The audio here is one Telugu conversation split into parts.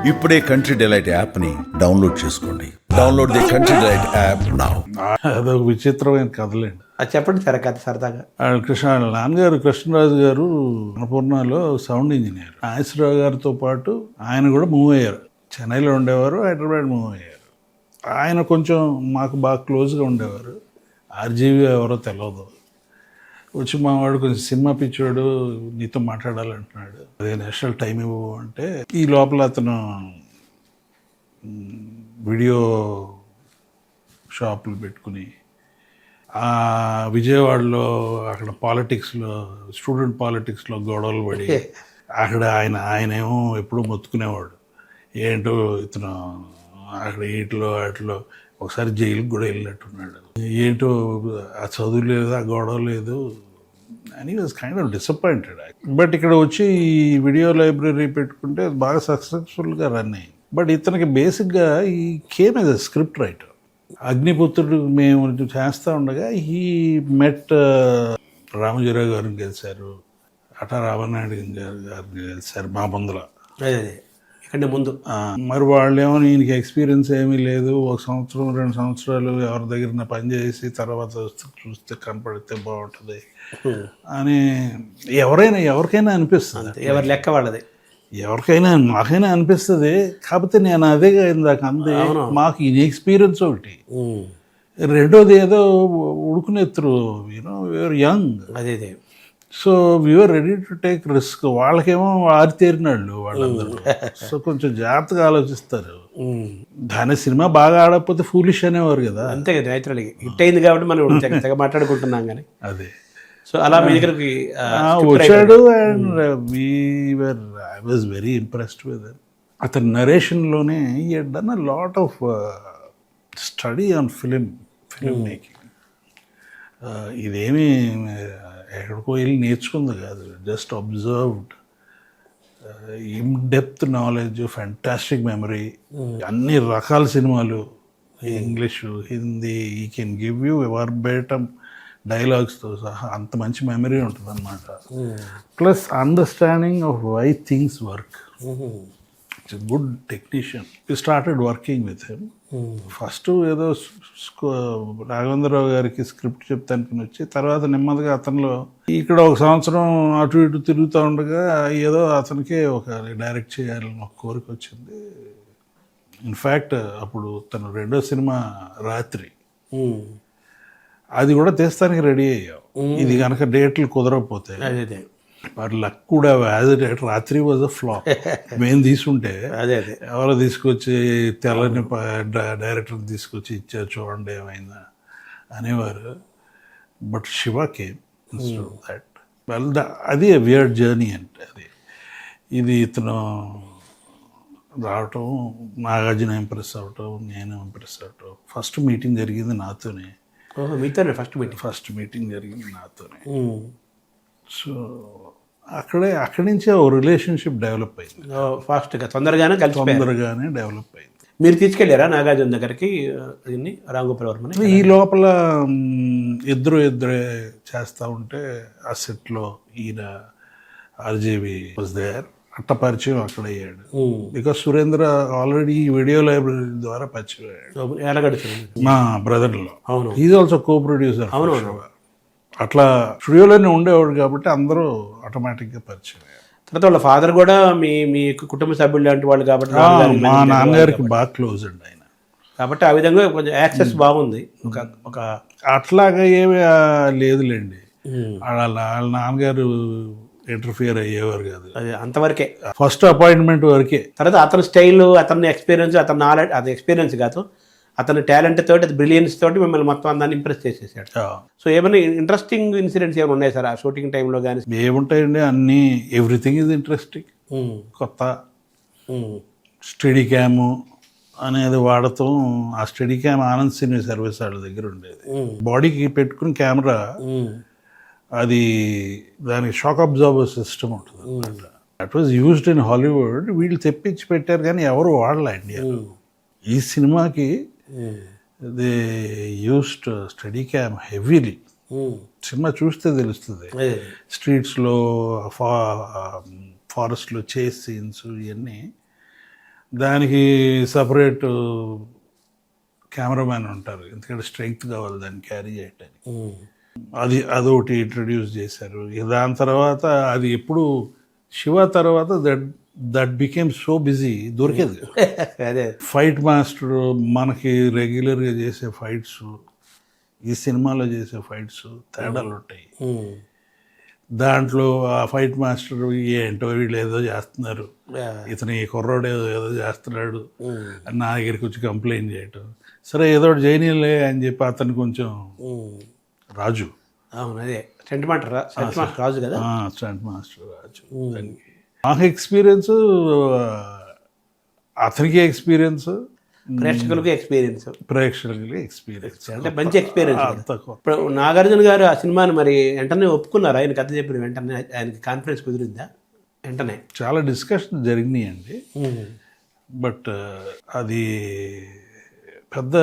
ఇప్పుడే కంట్రీ డిలైట్ యాప్ని డౌన్లోడ్ చేసుకోండి. Download the country delight app now. అదొక విచిత్రమైన కథలేండి. అది చెప్పండి సార్ కథ సరదాగా. వాళ్ళ నాన్నగారు కృష్ణరాజు గారు అన్నపూర్ణలో సౌండ్ ఇంజనీర్. నాగేశ్వరరావు గారితో పాటు ఆయన కూడా మూవ్ అయ్యారు. చెన్నైలో ఉండేవారు, హైదరాబాద్ మూవ్ అయ్యారు. ఆయన కొంచెం మాకు బాగా క్లోజ్గా ఉండేవారు. ఆర్జీవి ఎవరో తెలియదు. వచ్చి మా వాడు కొంచెం సినిమా పిచ్చోడు, నీతో మాట్లాడాలంటున్నాడు. అదే నేషనల్ టైం ఇవ్వు అంటే, ఈ లోపల అతను వీడియో షాపులు పెట్టుకుని ఆ విజయవాడలో అక్కడ పాలిటిక్స్లో, స్టూడెంట్ పాలిటిక్స్లో గొడవలు పడి అక్కడ ఆయనేమో ఎప్పుడూ మొత్తుకునేవాడు. ఏంటో ఇతను అక్కడ వాటిలో ఒకసారి జైలుకి కూడా వెళ్ళినట్టున్నాడు. ఏంటో ఆ చదువు లేదు, ఆ గొడవ లేదు అని was kind of disappointed. But ఇక్కడ వచ్చి ఈ వీడియో లైబ్రరీ పెట్టుకుంటే అది బాగా సక్సెస్ఫుల్గా రన్ అయ్యింది. బట్ ఇతనికి బేసిక్గా ఈ came as a script writer. Agniputrudu మేము చేస్తూ ఉండగా ఈ మెట్ రామజీరావు గారిని కలిశారు, అటా రామనాయుడు గారిని కలిశారు మా ముందర. అదే ఇక్కడ ముందు మరి వాళ్ళేమో ఈయనకి ఎక్స్పీరియన్స్ ఏమీ లేదు, 1 సంవత్సరం 2 సంవత్సరాలు ఎవరి దగ్గర పనిచేసి తర్వాత చూస్తే కనపడితే బాగుంటుంది అని ఎవరికైనా అనిపిస్తుంది. ఎవరి లెక్క వాళ్ళది, మాకైనా అనిపిస్తుంది. కాకపోతే నేను అదే ఇందాక అందే, మాకు ఈ ఎక్స్పీరియన్స్ ఒకటి, రెండోది ఏదో ఉడుకునెత్తురు, యూఆర్ యంగ్. అదే so we are ready to take risk. వాళ్ళకేమో ఆరితేరినాళ్ళు వాళ్ళందరూ. సో కొంచెం జాగ్రత్తగా ఆలోచిస్తారు. దాని సినిమా బాగా ఆడకపోతే ఫూలిష్ అనేవారు కదా. అంతే కదా, నేచురల్గా హిట్ అయింది కాబట్టి మనం తెగ మాట్లాడుకుంటున్నాం. కానీ అదే సో అలా మీ దగ్గరికి వచ్చాడు. And I was very impressed with అతని నరేషన్లోనే he had done a lot of study on film making. ఇదేమీ ఎక్కడికో వెళ్ళి నేర్చుకుంది కాదు, just observed. In depth knowledge, fantastic memory, అన్ని రకాల సినిమాలు, ఇంగ్లీషు, హిందీ, ఈ కెన్ గివ్ యూ వర్బేటం డైలాగ్స్తో సహా అంత మంచి మెమరీ ఉంటుంది అన్నమాట. Plus understanding of why things work. It's a good technician. We started working with him. First ఏదో రాఘవేంద్రరావు గారికి స్క్రిప్ట్ చెప్తానికి వచ్చి, తర్వాత నెమ్మదిగా అతనిలో ఇక్కడ 1 సంవత్సరం అటు ఇటు తిరుగుతూ ఉండగా ఏదో అతనికి ఒక డైరెక్ట్ చేయాలని ఒక కోరిక వచ్చింది. ఇన్ఫ్యాక్ట్ అప్పుడు తను 2వ సినిమా రాత్రి, అది కూడా తీస్తానికి రెడీ అయ్యాం. ఇది కనుక డేట్లు కుదరకపోతే, వారి లక్ కూడా యాజ్ ఎ డైరెక్టర్ రాత్రి వాజ్ అ ఫ్లాప్. మేము తీసుకుంటే ఎవరో తీసుకొచ్చి తెల్లని డైరెక్టర్ని తీసుకొచ్చి ఇచ్చారు, చూడండి ఏమైందా అనేవారు. But Shiva came instead of that. Well, అది వియర్డ్ జర్నీ అంటే అది. ఇది ఇతను రావటం, నాగార్జున ఇంప్రెస్ అవటం, నేను ఇంప్రెస్ అవటం. ఫస్ట్ మీటింగ్ జరిగింది నాతోనే. ఫస్ట్ మీటింగ్ జరిగింది నాతోనే. సో అక్కడి నుంచే ఓ రిలేషన్షిప్ డెవలప్ అయింది. ఫాస్ట్గా తొందరగానే డెవలప్ అయింది. మీరు తీసుకెళ్ళారా నాగార్జున దగ్గరికి దీన్ని, రాంగోపాల్ వర్మని? ఈ లోపల ఇద్దరే చేస్తూ ఉంటే ఆ సెట్లో ఈయన ఆర్జేవి వాజ్ దేర్. అట్ట పరిచయం అక్కడ అయ్యాడు. Because Surendra already video library ద్వారా పరిచయం అయ్యాడు మా బ్రదర్లో. Is also co producer. అట్లా స్టూడియోలోనే ఉండేవాడు కాబట్టి అందరూ ఆటోమేటిక్గా పరిచయం అయ్యారు. తర్వాత వాళ్ళ ఫాదర్ కూడా మీ కుటుంబ సభ్యులు లాంటి వాళ్ళు కాబట్టి, మా నాన్నగారికి బాగా క్లోజ్ అండి ఆయన. కాబట్టి ఆ విధంగా కొంచెం యాక్సెస్ బాగుంది. ఒక అట్లాగా ఏమి లేదులేండి. వాళ్ళ నాన్నగారు ఇంటర్ఫియర్ అయ్యేవారు కాదు. అది అంతవరకే, ఫస్ట్ అపాయింట్మెంట్ వరకే. తర్వాత అతని స్టైల్, అతని ఎక్స్పీరియన్స్, అతని నాలెడ్జ్, అది ఎక్స్పీరియన్స్ కాదు, అతని టాలెంట్ తోటి, అది బ్రిలియన్స్ తోటి మిమ్మల్ని మొత్తం అందరినీ ఇంప్రెస్ చేసేసాడు. సో ఏమైనా ఇంట్రెస్టింగ్ ఇన్సిడెంట్స్ ఏమైనా ఉన్నాయి సార్ ఆ షూటింగ్ టైంలో కానీ? ఏముంటాయండి, అన్నీ, ఎవ్రీథింగ్ ఈజ్ ఇంట్రెస్టింగ్. కొత్త స్టడీ క్యాము అనేది వాడతాం. ఆ స్టడీ క్యామ్ ఆనంద్ సినీ సర్వీస్ వాళ్ళ దగ్గర ఉండేది. బాడీకి పెట్టుకుని కెమెరా, అది దానికి షాక్ అబ్జార్బర్ సిస్టమ్ ఉంటుంది. That was used in Hollywood. వీళ్ళు తెప్పించి పెట్టారు కానీ ఎవరు వాడలే ఇండియాలో. ఈ సినిమాకి they used study cam heavily. Cinema చూస్తే తెలుస్తుంది. స్ట్రీట్స్లో, ఫారెస్ట్లో చేస్ సీన్స్ ఇవన్నీ దానికి సపరేట్ కెమెరామ్యాన్ ఉంటారు, ఎందుకంటే స్ట్రెంగ్త్ కావాలి దాన్ని క్యారీ చేయడానికి. అదొకటి ఇంట్రడ్యూస్ చేశారు. ఇక దాని తర్వాత అది ఎప్పుడు శివ తర్వాత దట్ బికేమ్ సో బిజీ, దొరికేది కాదు. అదే ఫైట్ మాస్టర్ మనకి రెగ్యులర్గా చేసే ఫైట్స్, ఈ సినిమాలో చేసే ఫైట్స్ తేడాలు ఉంటాయి. దాంట్లో ఆ ఫైట్ మాస్టర్ ఏంటో వీళ్ళు ఏదో చేస్తున్నారు, ఇతను ఈ కుర్రోడు ఏదో చేస్తున్నాడు అని నా దగ్గరికి వచ్చి కంప్లైంట్ చేయటం. సరే ఏదో ఒకటి చేయనీలే అని చెప్పి అతను కొంచెం రాజు, అవును అదే స్టంట్ మాస్టర్ రాజు కదా, స్టంట్ మాస్టర్ రాజు. దానికి నాకు ఎక్స్పీరియన్స్, అతనికి ఎక్స్పీరియన్స్, ప్రేక్షకులకు ఎక్స్పీరియన్స్, ప్రేక్షకులకి ఎక్స్పీరియన్స్ అంటే మంచి ఎక్స్పీరియన్స్. తక్కువ. ఇప్పుడు నాగార్జున గారు ఆ సినిమాని మరి వెంటనే ఒప్పుకున్నారు, ఆయన కథ చెప్పిన వెంటనే ఆయనకి కాన్ఫిడెన్స్ కుదిరిందా వెంటనే? చాలా డిస్కషన్ జరిగినాయండి, బట్ అది పెద్ద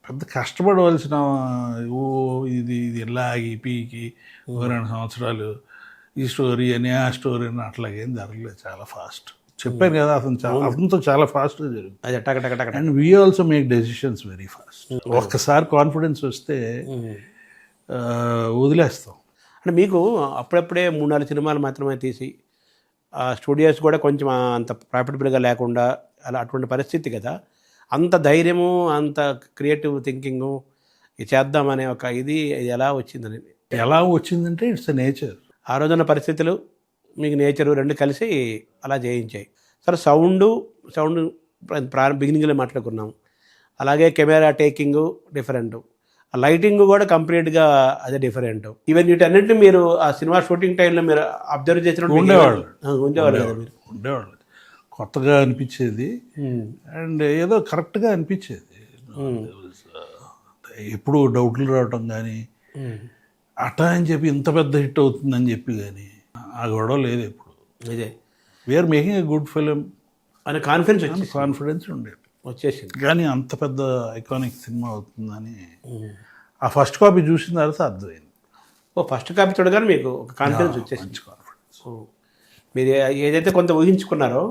పెద్ద కష్టపడవలసిన, ఇది ఇలా ఆగి పీకి 2 సంవత్సరాలు ఈ స్టోరీ అని ఆ స్టోరీ అని అట్లాగేం జరగలేదు. చాలా ఫాస్ట్ చెప్పాను కదా, అతనితో చాలా ఫాస్ట్గా జరుగుతుంది. అదే టక టక టక. And we also make decisions very fast. ఒక్కసారి కాన్ఫిడెన్స్ వస్తే వదిలేస్తాం. అంటే మీకు అప్పుడప్పుడే 3-4 సినిమాలు మాత్రమే తీసి ఆ స్టూడియోస్ కూడా కొంచెం అంత ప్రాఫిటబుల్గా లేకుండా అలా అటువంటి పరిస్థితి కదా, అంత ధైర్యము అంత క్రియేటివ్ థింకింగు చేద్దామనే ఒక ఇది ఎలా వచ్చిందని? ఎలా వచ్చిందంటే ఇట్స్ ఎ నేచర్. ఆ రోజున్న పరిస్థితులు మీకు నేచరు రెండు కలిసి అలా చేయించాయి. సరే సౌండ్ బిగినింగ్లో మాట్లాడుకున్నాం, అలాగే కెమెరా టేకింగు డిఫరెంట్, లైటింగ్ కూడా కంప్లీట్గా అదే డిఫరెంట్. ఈవెన్ వీటన్నింటినీ మీరు ఆ సినిమా షూటింగ్ టైంలో మీరు అబ్జర్వ్ చేసినప్పుడు ఉండేవాళ్ళు కదా మీరు? ఉండేవాళ్ళు, కొత్తగా అనిపించేది అండ్ ఏదో కరెక్ట్గా అనిపించేది. ఎప్పుడు డౌట్లు రావటం కానీ అట్టా అని చెప్పి ఇంత పెద్ద హిట్ అవుతుందని చెప్పి కానీ ఆ గొడవ లేదు ఎప్పుడు. అదే we are making a good film అనే కాన్ఫిడెన్స్ ఉండేది వచ్చేసింది. కానీ అంత పెద్ద ఐకానిక్ సినిమా అవుతుందని ఆ ఫస్ట్ కాపీ చూసిన తర్వాత అర్థమైంది. ఫస్ట్ కాపీ చూడగానే మీకు ఒక కాన్ఫిడెన్స్ వచ్చేసింది. మంచి కాన్ఫిడెన్స్. మీరు ఏదైతే కొంత ఊహించుకున్నారో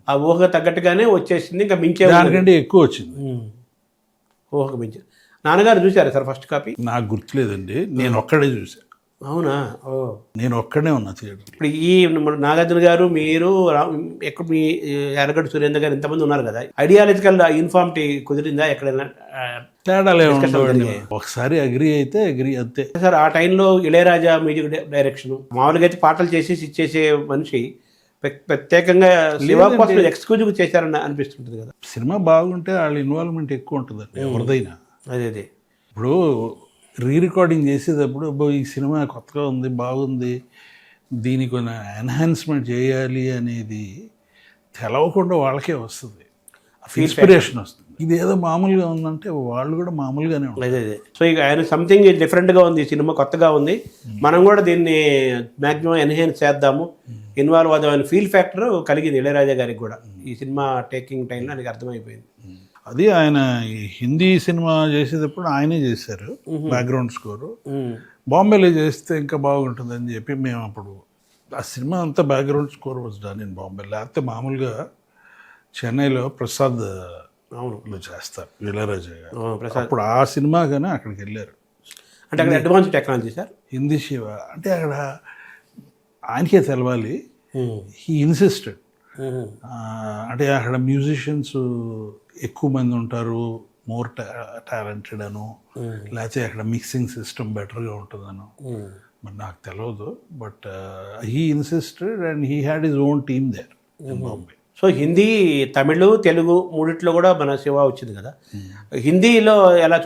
ఆ ఊహకు తగ్గట్టుగానే వచ్చేసింది, ఇంకా మించే దానికంటే ఎక్కువ వచ్చింది. ఊహకు మించి. నాన్నగారు చూసారా సార్ ఫస్ట్ కాపీ? నాకు గుర్తులేదండి, నేను ఒక్కడే చూసాను. అవునా? నేను ఒక్కడే ఉన్నా థియేటర్. ఇప్పుడు ఈ నాగార్జున గారు, మీరు ఎక్కడ మీ ఎర్రగడ్డ సురేంద్ర గారు ఇంతమంది ఉన్నారు కదా, ఐడియాలజికల్ యూనిఫార్మిటీ కుదిరిందా ఎక్కడైనా? తేడాలే ఉండవండి, ఒకసారి అగ్రి అయితే అగ్రి అంతే. సార్ ఆ టైంలో ఇళయరాజా మ్యూజిక్ డైరెక్షన్, మామూలుగా అయితే పాటలు చేసి ఇచ్చేసే మనిషి ప్రత్యేకంగా శివ కోసం ఎక్స్క్లూజివ్ చేశారని అనిపిస్తుంటుంది కదా. సినిమా బాగుంటే వాళ్ళ ఇన్వాల్వ్మెంట్ ఎక్కువ ఉంటుందండి ఎవరిదైనా. అదే ఇప్పుడు రీ రికార్డింగ్ చేసేటప్పుడు ఈ సినిమా కొత్తగా ఉంది, బాగుంది, దీనికి కొన్ని ఎన్హాన్స్మెంట్ చేయాలి అనేది తెలవకుండా వాళ్ళకే వస్తుంది, ఇన్స్పిరేషన్ వస్తుంది. ఇది ఏదో మామూలుగా ఉందంటే వాళ్ళు కూడా మామూలుగానే ఉంటుంది. అదే సో ఇక ఆయన సంథింగ్ డిఫరెంట్గా ఉంది, సినిమా కొత్తగా ఉంది, మనం కూడా దీన్ని మ్యాక్సిమం ఎన్హాన్స్ చేద్దాము, ఇన్వాల్వ్ అవుదామని ఫీల్ ఫ్యాక్టర్ కలిగింది ఇళయరాజా గారికి కూడా ఈ సినిమా టేకింగ్ టైంలో. నాకు అర్థమైపోయింది. అది ఆయన ఈ హిందీ సినిమా చేసేటప్పుడు ఆయనే చేశారు బ్యాక్గ్రౌండ్ స్కోరు. బాంబేలో చేస్తే ఇంకా బాగుంటుందని చెప్పి మేము అప్పుడు ఆ సినిమా అంతా background score was done in Bombay. లేకపోతే మామూలుగా చెన్నైలో ప్రసాద్ లో చేస్తారు ఇళయరాజా గారు. అప్పుడు ఆ సినిమా కానీ అక్కడికి వెళ్ళారు. అంటే అక్కడ advance technology sir, Hindi Shiva అంటే అక్కడ ఆయనకే తెలవాలి. He insisted. అంటే అక్కడ మ్యూజిషియన్స్ ఎక్కువ మంది ఉంటారు, మోర్ టాలెంటెడ్ అను, లేకపోతే అక్కడ మిక్సింగ్ సిస్టమ్ బెటర్గా ఉంటుందను, మరి నాకు తెలియదు. But he insisted and he had his own team there in Bombay. So Hindi, Tamil, Telugu మూడిట్లో కూడా మన శివ వచ్చింది కదా. హిందీలో ఎలా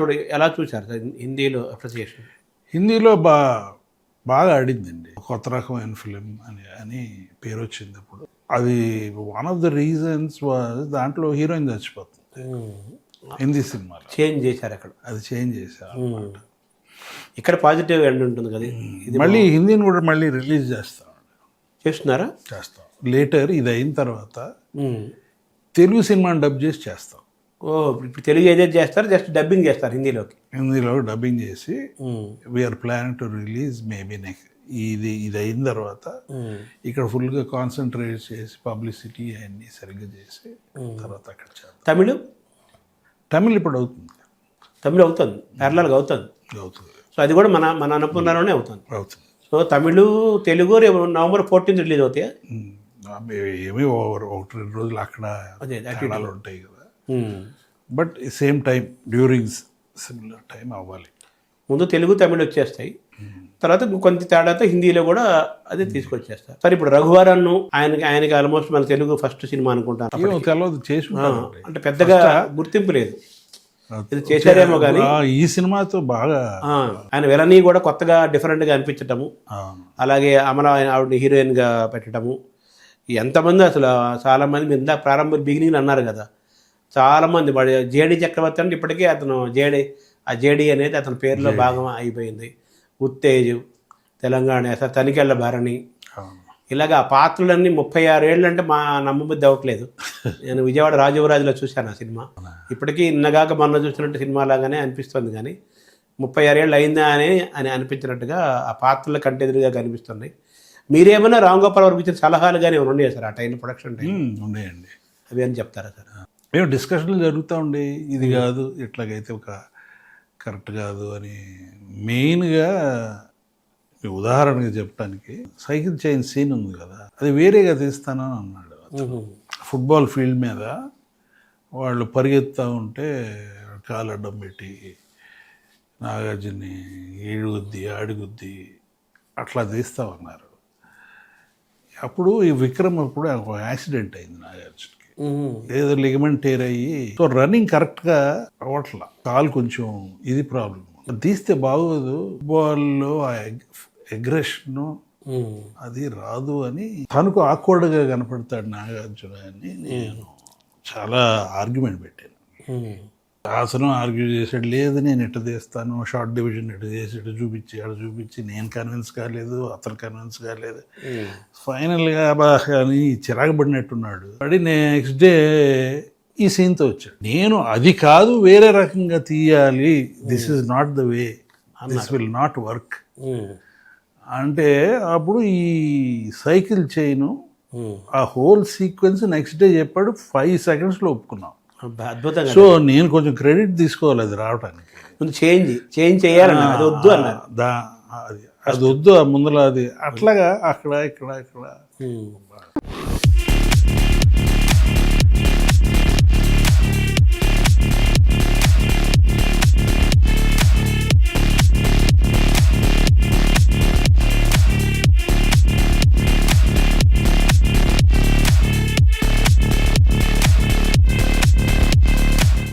చూసారు సార్? హిందీలో అప్రిసియేషన్? హిందీలో బాగా ఆడిందండి. కొత్త రకమైన ఫిలిం అని పేరు వచ్చింది. అప్పుడు అది one of the reasons was దాంట్లో హీరోయిన్ చచ్చిపోతుంది హిందీ సినిమాలో. చేంజ్ చేశారు అక్కడ, అది చేంజ్ చేశారు. ఇక్కడ పాజిటివ్ ఎండ్ ఉంటుంది కదా. మళ్ళీ హిందీని కూడా మళ్ళీ రిలీజ్ చేస్తున్నారా? చేస్తాం. లేటర్ ఇది అయిన తర్వాత తెలుగు సినిమాని డబ్ చేసి చేస్తాం. ఇప్పుడు తెలుగు ఏదైతే చేస్తారు జస్ట్ డబ్బింగ్ చేస్తారు హిందీలో డబ్బింగ్ చేసి we are planning to release maybe ఇది అయిన తర్వాత ఇక్కడ ఫుల్గా కాన్సన్ట్రేట్ చేసి పబ్లిసిటీ అవన్నీ సరిగ్గా చేసి తర్వాత అక్కడ చేద్దాం. తమిళ్ ఇప్పుడు అవుతుంది. తమిళ్ అవుతుంది, ప్యారలల్గా అవుతుంది. సో అది కూడా మన అన్నపూర్ణలోనే అవుతుంది. సో తమిళ్, తెలుగు రేపు November 14th రిలీజ్ అవుతాయి. ఏమీ 1-2 రోజులు అక్కడ తేడాలు ఉంటాయి కదా. But same time during similar time అవ్వాలి. ముందు తెలుగు, తమిళ్ వచ్చేస్తాయి, తర్వాత కొంత తేడాతో హిందీలో కూడా అదే తీసుకొచ్చేస్తారు. సరే ఇప్పుడు రఘువరన్ను ఆయనకి ఆల్మోస్ట్ మన తెలుగు ఫస్ట్ సినిమా అనుకుంటాను. తెలియదు చేసి అంటే పెద్దగా గుర్తింపు లేదు, ఇది చేశారేమో కానీ ఈ సినిమాతో బాగా ఆయన విలని కూడా కొత్తగా డిఫరెంట్గా అనిపించటము, అలాగే ఆవిడ హీరోయిన్గా పెట్టడము. ఎంతమంది అసలు చాలామంది మీరు ఇందాక ప్రారంభ బిగినింగ్ అన్నారు కదా, చాలామంది జేడి చక్రవర్తి అంటే ఇప్పటికీ అతను జేడి అనేది అతని పేరులో భాగం అయిపోయింది. ఉత్తేజు, తెలంగాణ, తనికెళ్ళ భరణి, ఇలాగ ఆ పాత్రలన్నీ 36 ఏళ్ళు అంటే నమ్మబుద్ధి అవ్వట్లేదు. నేను విజయవాడ రాజీవరాజులో చూశాను ఆ సినిమా. ఇప్పటికీ నిన్నగాక మొన్న చూసినట్టు సినిమా లాగానే అనిపిస్తుంది, కానీ 36 ఏళ్ళు అయిందా అని అనిపించినట్టుగా ఆ పాత్రల కంటెదురుగా కనిపిస్తున్నాయి. మీరేమైనా రామ్ గోపాల్ వర్మ ఇచ్చిన సలహాలు కానీ ఏమైనా ఉండేవి సార్ ఆ టైం, ప్రొడక్షన్ టైం? ఉండేయండి. అవి అని చెప్తారా సార్? మేము డిస్కషన్లు జరుగుతూ ఉండే, ఇది కాదు ఇట్లాగైతే ఒక కరెక్ట్ కాదు అని. మెయిన్గా ఉదాహరణగా చెప్పడానికి సైకిల్ చైన్ సీన్ ఉంది కదా, అది వేరేగా తీస్తానని అన్నాడు. ఫుట్బాల్ ఫీల్డ్ మీద వాళ్ళు పరిగెత్తా ఉంటే కాలు అడ్డం పెట్టి నాగార్జున్ని ఈడుగుద్ది ఆడిగుద్ది అట్లా తీస్తామన్నారు. అప్పుడు ఈ విక్రమ్ అప్పుడు ఒక యాక్సిడెంట్ అయింది నాగార్జున్కి, ఏదో లిగమెంట్ టేర్ అయ్యి, సో రన్నింగ్ కరెక్ట్గా అవ్వట్లా, కాలు కొంచెం ఇది ప్రాబ్లం. తీస్తే బాగోదు, ఫుట్బాల్లో ఆ అగ్రెషన్ అది రాదు అని తనకు ఆక్వర్డ్గా కనపడతాడు నాగార్జున అని నేను చాలా ఆర్గ్యుమెంట్ పెట్టాను. అతను ఆర్గ్యూ చేసాడు, లేదు నేను ఎట్ట తీస్తాను, షార్ట్ డివిజన్ ఎట్ట చేసి ఇటు చూపించి అటు చూపించి నేను కన్విన్స్ కాలేదు, అతను కన్విన్స్ కాలేదు. ఫైనల్గా అని చిరాకు పడినట్టున్నాడు. పడి నెక్స్ట్ డే ఈ సీన్తో వచ్చాడు. నేను అది కాదు వేరే రకంగా తీయాలి, this is not the way, this will not work అంటే అప్పుడు ఈ సైకిల్ చైన్ ఆ హోల్ సీక్వెన్స్ నెక్స్ట్ డే చెప్పాడు. 5 secondsలో ఒప్పుకున్నాం. అద్భుతంగా. సో నేను కొంచెం క్రెడిట్ తీసుకోవాలి అది రావడానికి. ముందు చేంజ్ చేయాలన్నా అది వద్దు అన్నారు. అది వద్దు ముందర అది అట్లాగా అక్కడ ఇక్కడ